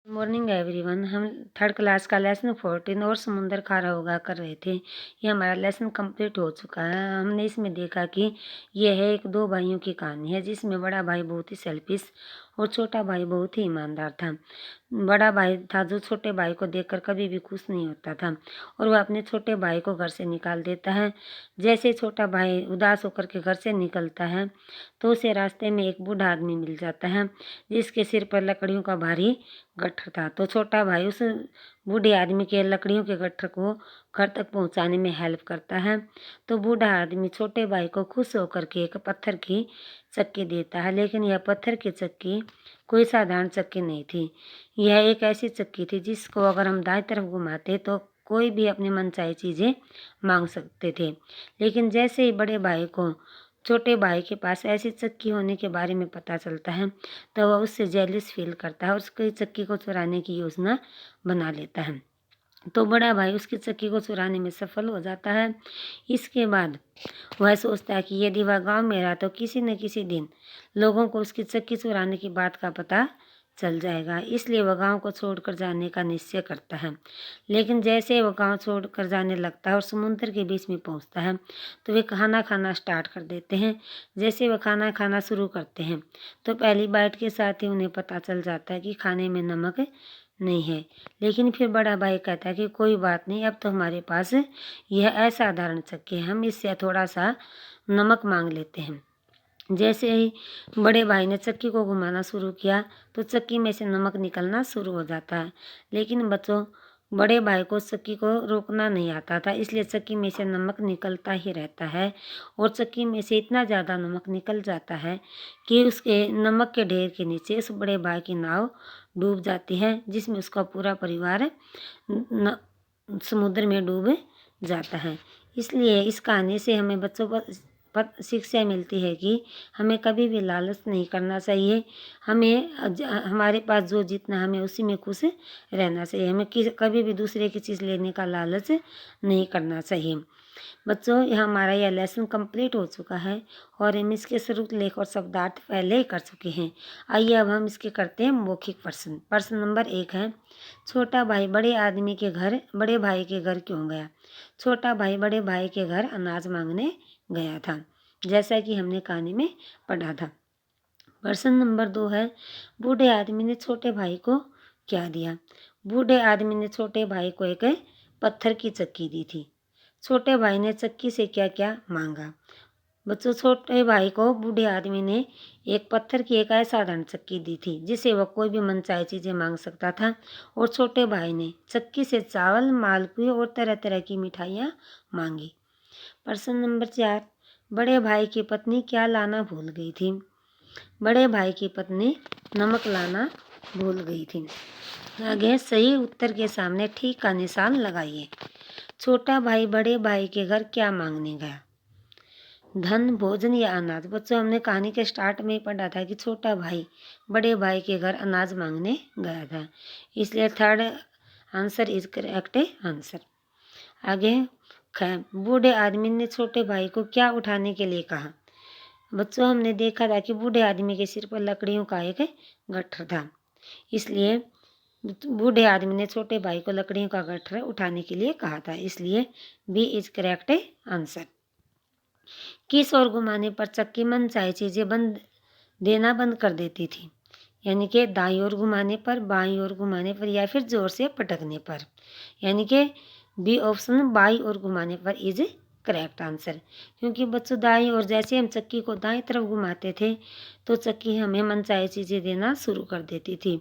Morning everyone. हम third class का lesson 14 और समुंदर खारा होगा कर रहे थे। ये हमारा लेसन कंप्लीट हो चुका है। हमने इसमें देखा कि यह है एक दो भाइयों की कहानी है, जिसमें बड़ा भाई बहुत ही सेल्फिश और छोटा भाई बहुत ही ईमानदार था। बड़ा भाई था जो छोटे भाई को देखकर कभी भी खुश नहीं होता था और वह अपने छोटे भाई को घर से निकाल देता है। जैसे छोटा भाई उदास होकर के घर से निकलता है तो उसे रास्ते में एक बूढ़ा आदमी मिल जाता है, जिसके सिर पर लकड़ियों का भारी गट्ठर था। तो छोटा भाई उस बूढ़े आदमी के लकड़ियों के गट्ठर को घर तक पहुंचाने में हेल्प करता है। तो बूढ़ा आदमी छोटे भाई को खुश होकर के एक पत्थर की चक्की देता है, लेकिन यह पत्थर की चक्की कोई साधारण चक्की नहीं थी। यह एक ऐसी चक्की थी जिसको अगर हम दाएं तरफ घुमाते तो कोई भी अपनी मनचाही चीज़ें मांग सकते थे। लेकिन जैसे ही बड़े भाई को छोटे भाई के पास ऐसी चक्की होने के बारे में पता चलता है तो वह उससे जेलिस फील करता है और उसकी चक्की को चुराने की योजना बना लेता है। तो बड़ा भाई उसकी चक्की को चुराने में सफल हो जाता है। इसके बाद वह सोचता है कि यदि वह गांव में रहा तो किसी न किसी दिन लोगों को उसकी चक्की चुराने की बात का पता चल जाएगा। इसलिए वह गांव को छोड़कर जाने का निश्चय करता है। लेकिन जैसे वह गांव छोड़कर जाने लगता है और समुद्र के बीच में पहुंचता है तो वे खाना खाना स्टार्ट कर देते हैं। जैसे वह खाना खाना शुरू करते हैं तो पहली बाइट के साथ ही उन्हें पता चल जाता है कि खाने में नमक नहीं है। लेकिन फिर बड़ा भाई कहता है कि कोई बात नहीं, अब तो हमारे पास यह असाधारण चक्की है, हम इससे थोड़ा सा नमक मांग लेते हैं। जैसे ही बड़े भाई ने चक्की को घुमाना शुरू किया तो चक्की में से नमक निकलना शुरू हो जाता है। लेकिन बच्चों, बड़े भाई को चक्की को रोकना नहीं आता था, इसलिए चक्की में से नमक निकलता ही रहता है और चक्की में से इतना ज़्यादा नमक निकल जाता है कि उसके नमक के ढेर के नीचे उस बड़े भाई की नाव डूब जाती है, जिसमें उसका पूरा परिवार समुद्र में डूब जाता है। इसलिए इस कहानी से हमें बच्चों पर शिक्षा मिलती है कि हमें कभी भी लालच नहीं करना चाहिए। हमें हमारे पास जो जितना हमें उसी में खुश रहना चाहिए। हमें कभी भी दूसरे की चीज़ लेने का लालच नहीं करना चाहिए। बच्चों, यह हमारा यह लेसन कंप्लीट हो चुका है और हम इसके श्रुत लेख और शब्दार्थ पहले ही कर चुके हैं। आइए अब हम इसके करते हैं मौखिक प्रश्न। प्रश्न नंबर 1 है, छोटा भाई बड़े आदमी के घर बड़े भाई के घर क्यों गया? छोटा भाई बड़े भाई के घर अनाज मांगने गया था, जैसा कि हमने कहानी में पढ़ा था। प्रश्न नंबर 2 है, बूढ़े आदमी ने छोटे भाई को क्या दिया? बूढ़े आदमी ने छोटे भाई को एक पत्थर की चक्की दी थी। छोटे भाई ने चक्की से क्या क्या मांगा? बच्चों, छोटे भाई को बूढ़े आदमी ने एक पत्थर की एक असाधारण चक्की दी थी, जिसे वह कोई भी मनचाही चीज़ें मांग सकता था। और छोटे भाई ने चक्की से चावल, मालपुए और तरह तरह की मिठाइयाँ मांगी। प्रश्न नंबर 4, बड़े भाई की पत्नी क्या लाना भूल गई थी? बड़े भाई की पत्नी नमक लाना भूल गई थी। आगे सही उत्तर के सामने ठीक का निशान लगाइए। छोटा भाई बड़े भाई के घर क्या मांगने गया? धन, भोजन या अनाज? बच्चों, हमने कहानी के स्टार्ट में ही पढ़ा था कि छोटा भाई बड़े भाई के घर अनाज मांगने गया था, इसलिए third answer is correct answer. आगे बूढ़े आदमी ने छोटे भाई को क्या उठाने के लिए कहा? बच्चों, हमने देखा था कि बूढ़े आदमी के सिर पर लकड़ियों का एक गट्ठर था, इसलिए बूढ़े आदमी ने छोटे भाई को लकड़ियों का गट्ठर उठाने के लिए कहा था, इसलिए बी इज करेक्ट आंसर। किस ओर घुमाने पर चक्की मनचाही चीज़ें बंद कर देती थी? यानी कि दाईं ओर घुमाने पर, बाईं ओर घुमाने पर या फिर जोर से पटकने पर। यानी कि बी ऑप्शन बाईं ओर घुमाने पर इज करेक्ट आंसर। क्योंकि बच्चों, दाईं ओर जैसे हम चक्की को दाईं तरफ घुमाते थे तो चक्की हमें मनचाही चीज़ें देना शुरू कर देती थी,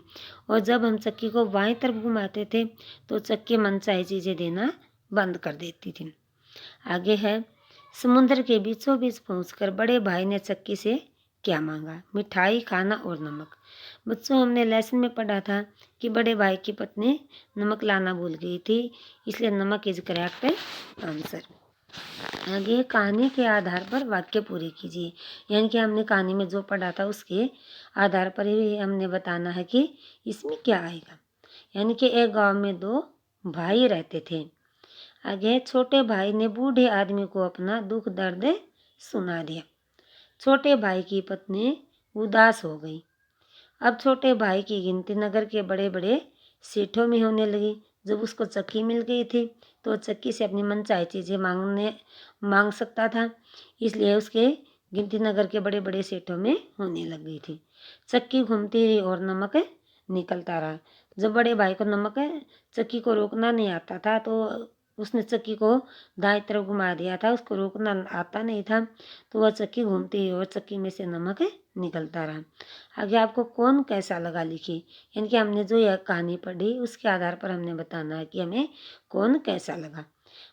और जब हम चक्की को बाईं तरफ घुमाते थे तो चक्की मनचाही चीज़ें देना बंद कर देती थी। आगे है, समुद्र के बीचों बीच पहुंचकर बड़े भाई ने चक्की से क्या मांगा? मिठाई, खाना और नमक। बच्चों, हमने लेसन में पढ़ा था कि बड़े भाई की पत्नी नमक लाना भूल गई थी, इसलिए नमक इज करेक्ट आंसर। आगे कहानी के आधार पर वाक्य पूरे कीजिए। यानी कि हमने कहानी में जो पढ़ा था उसके आधार पर ही हमने बताना है कि इसमें क्या आएगा। यानी कि एक गांव में दो भाई रहते थे। आगे छोटे भाई ने बूढ़े आदमी को अपना दुख दर्द सुना दिया। छोटे भाई की पत्नी उदास हो गई। अब छोटे भाई की गिनती नगर के बड़े बड़े सेठों में होने लगी। जब उसको चक्की मिल गई थी तो चक्की से अपनी मनचाही चीज़ें मांग सकता था, इसलिए उसके गिनती नगर के बड़े बड़े सेठों में होने लग गई थी। चक्की घूमती रही और नमक निकलता रहा। जब बड़े भाई को नमक चक्की को रोकना नहीं आता था तो उसने चक्की को दाएं तरफ घुमा दिया था, उसको रोकना आता नहीं था, तो वह चक्की घूमती रही और चक्की में से नमक निकलता रहा। आगे आपको कौन कैसा लगा लिखिए, यानी कि हमने जो यह कहानी पढ़ी उसके आधार पर हमने बताना है कि हमें कौन कैसा लगा।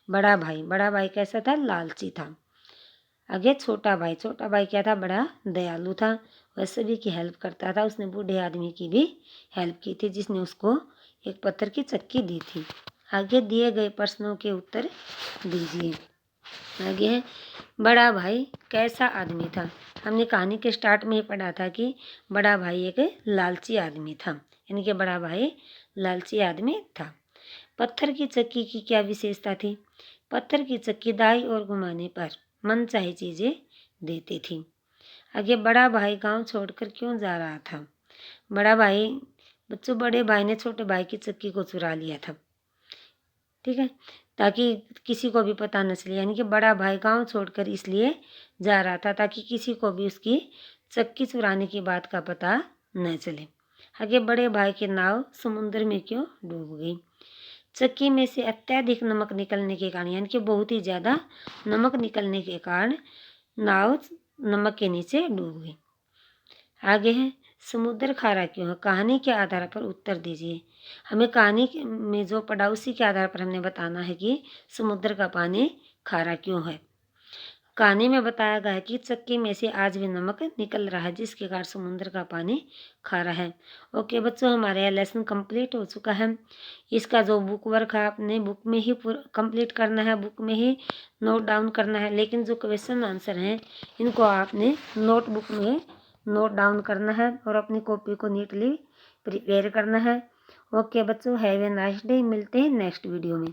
बड़ा भाई कैसा था? लालची था। आगे छोटा भाई क्या था? बड़ा दयालु था, वह सभी की हेल्प करता था। उसने बूढ़े आदमी की भी हेल्प की थी जिसने उसको एक पत्थर की चक्की दी थी। आगे दिए गए प्रश्नों के उत्तर दीजिए। आगे है बड़ा भाई कैसा आदमी था? हमने कहानी के स्टार्ट में ही पढ़ा था कि बड़ा भाई एक लालची आदमी था, यानी कि बड़ा भाई लालची आदमी था। पत्थर की चक्की की क्या विशेषता थी? पत्थर की चक्की दाईं ओर घुमाने पर मनचाही चीज़ें देती थी। आगे बड़ा भाई गांव छोड़कर क्यों जा रहा था? बड़ा भाई ने छोटे भाई की चक्की को चुरा लिया था, ठीक है, ताकि किसी को भी पता न चले। यानी कि बड़ा भाई गांव छोड़कर इसलिए जा रहा था ताकि किसी को भी उसकी चक्की चुराने की बात का पता न चले। आगे बड़े भाई की नाव समुद्र में क्यों डूब गई? चक्की में से अत्यधिक नमक निकलने के कारण, यानी कि बहुत ही ज़्यादा नमक निकलने के कारण नाव नमक के नीचे डूब गई। आगे है समुद्र खारा क्यों है? कहानी के आधार पर उत्तर दीजिए। हमें कहानी में जो पढ़ा उसी के आधार पर हमने बताना है कि समुद्र का पानी खारा क्यों है। कहानी में बताया गया है कि चक्की में से आज भी नमक निकल रहा है जिसके कारण समुद्र का पानी खारा है। ओके बच्चों, हमारे यहाँ लेसन कंप्लीट हो चुका है। इसका जो बुक वर्क है आपने बुक में ही कंप्लीट करना है, बुक में ही नोट डाउन करना है, लेकिन जो क्वेश्चन आंसर हैं इनको आपने नोटबुक में नोट डाउन करना है और अपनी कॉपी को नीटली प्रिपेयर करना है। ओके बच्चों, हैव ए नाइस डे। मिलते हैं नेक्स्ट वीडियो में।